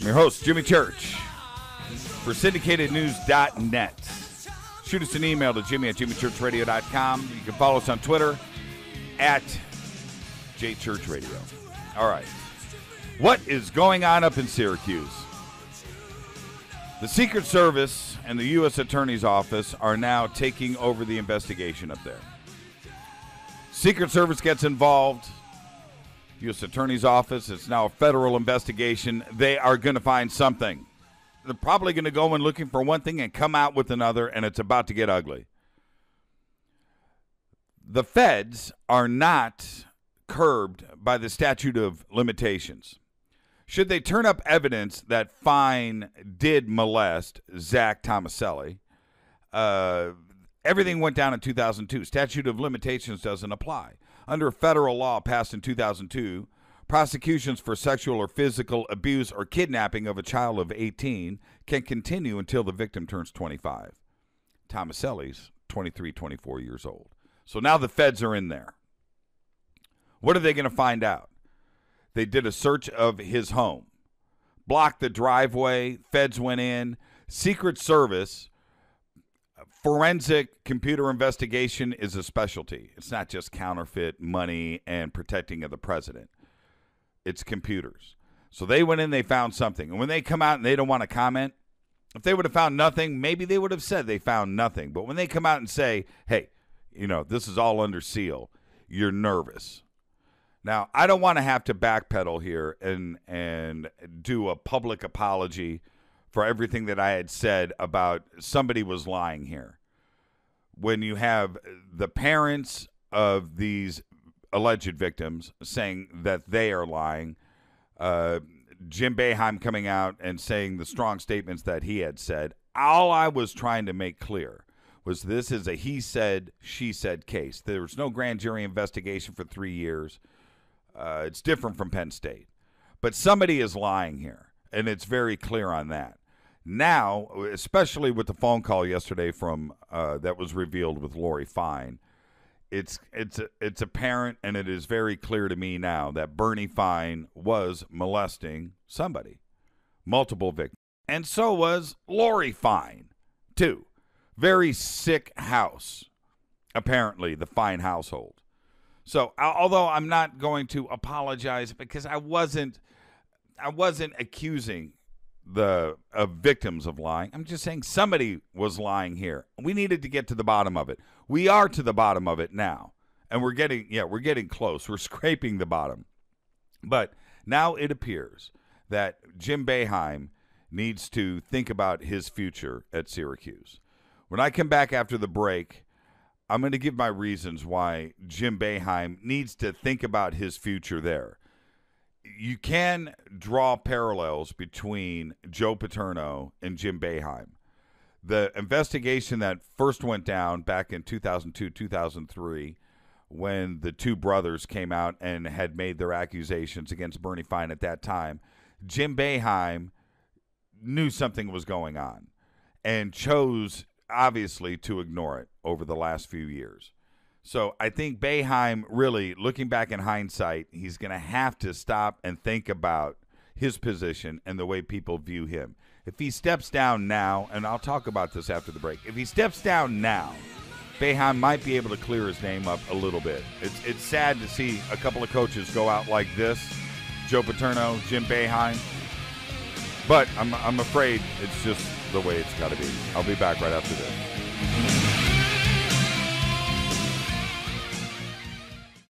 your host, Jimmy Church, for syndicatednews.net. Shoot us an email to jimmy@jimmychurchradio.com. You can follow us on Twitter at jchurchradio. All right. What is going on up in Syracuse? The Secret Service and the U.S. Attorney's Office are now taking over the investigation up there. Secret Service gets involved. U.S. Attorney's Office, it's now a federal investigation. They are going to find something. They're probably going to go in looking for one thing and come out with another, and it's about to get ugly. The feds are not curbed by the statute of limitations. Should they turn up evidence that Fine did molest Zach Tomaselli, everything went down in 2002. Statute of limitations doesn't apply. Under federal law passed in 2002, prosecutions for sexual or physical abuse or kidnapping of a child of 18 can continue until the victim turns 25. Tomaselli's 23, 24 years old. So now the feds are in there. What are they going to find out? They did a search of his home, blocked the driveway, feds went in, Secret Service. Forensic computer investigation is a specialty. It's not just counterfeit money and protecting of the president. It's computers. So they went in, they found something. And when they come out and they don't want to comment, if they would have found nothing, maybe they would have said they found nothing. But when they come out and say, hey, this is all under seal, you're nervous. Now, I don't want to have to backpedal here and do a public apology for everything that I had said about somebody was lying here. When you have the parents of these alleged victims saying that they are lying, Jim Boeheim coming out and saying the strong statements that he had said, all I was trying to make clear was this is a he said, she said case. There was no grand jury investigation for 3 years. It's different from Penn State. But somebody is lying here, and it's very clear on that. Now, especially with the phone call yesterday from that was revealed with Lori Fine, it's apparent, and it is very clear to me now that Bernie Fine was molesting somebody, multiple victims, and so was Lori Fine, too. Very sick house, apparently, the Fine household. So, although I'm not going to apologize because I wasn't accusing the victims of lying. I'm just saying somebody was lying here. We needed to get to the bottom of it. We are to the bottom of it now, and we're getting close. We're scraping the bottom. But now it appears that Jim Boeheim needs to think about his future at Syracuse. When I come back after the break, I'm going to give my reasons why Jim Boeheim needs to think about his future there. You can draw parallels between Joe Paterno and Jim Boeheim. The investigation that first went down back in 2002, 2003, when the two brothers came out and had made their accusations against Bernie Fine at that time, Jim Boeheim knew something was going on and chose, obviously, to ignore it over the last few years. So I think Boeheim, really, looking back in hindsight, he's going to have to stop and think about his position and the way people view him. If he steps down now, and I'll talk about this after the break, if he steps down now, Boeheim might be able to clear his name up a little bit. It's sad to see a couple of coaches go out like this, Joe Paterno, Jim Boeheim, but I'm afraid it's just the way it's got to be. I'll be back right after this.